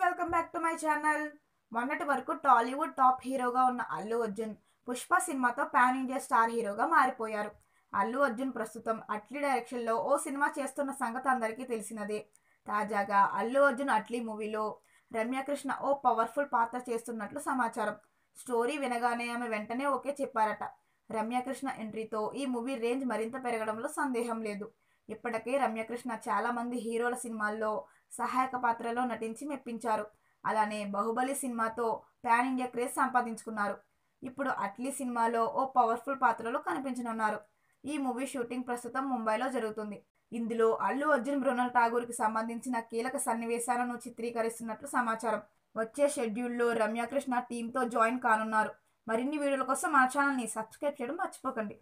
Welcome back to my channel. మొన్నటి వరకు Tollywood top హీరోగా ఉన్న అల్లు అర్జున్ పుష్ప సినిమాతో పాన్ ఇండియా స్టార్ హీరోగా మారిపోయారు. అల్లు అర్జున్ ప్రస్తుతం అట్లీ డైరెక్షన్లో ఓ సినిమా చేస్తున్న సంగతి అందరికీ తెలిసినదే. తాజాగా అల్లు అర్జున్ అట్లీ మూవీలో రమ్యకృష్ణ ఓ పవర్ఫుల్ పాత్ర చేస్తున్నట్లు సమాచారం. స్టోరీ వినగానే ఆమె వెంటనే ఓకే చెప్పారట. రమ్యకృష్ణ ఎంట్రీతో ఈ మూవీ రేంజ్ మరింత పెరగడంలో సందేహం లేదు. ఇప్పటికే రమ్యకృష్ణ చాలా మంది హీరోల సినిమాల్లో సహాయక పాత్రలో నటించి మెప్పించారు. అలానే బాహుబలి సినిమాతో పాన్ ఇండియా క్రేజ్ సంపాదించుకున్నారు. ఇప్పుడు అట్లీ సినిమాలో ఓ పవర్ఫుల్ పాత్రలో కనిపించనున్నారు. ఈ మూవీ షూటింగ్ ప్రస్తుతం ముంబైలో జరుగుతుంది. ఇందులో అల్లు అర్జున్ మృణాల్ ఠాగూర్కి సంబంధించిన కీలక సన్నివేశాలను చిత్రీకరిస్తున్నట్లు సమాచారం. వచ్చే షెడ్యూల్లో రమ్యకృష్ణ టీంతో జాయిన్ కానున్నారు. మరిన్ని వీడియోల కోసం మా ఛానల్ని సబ్స్క్రైబ్ చేయడం మర్చిపోకండి.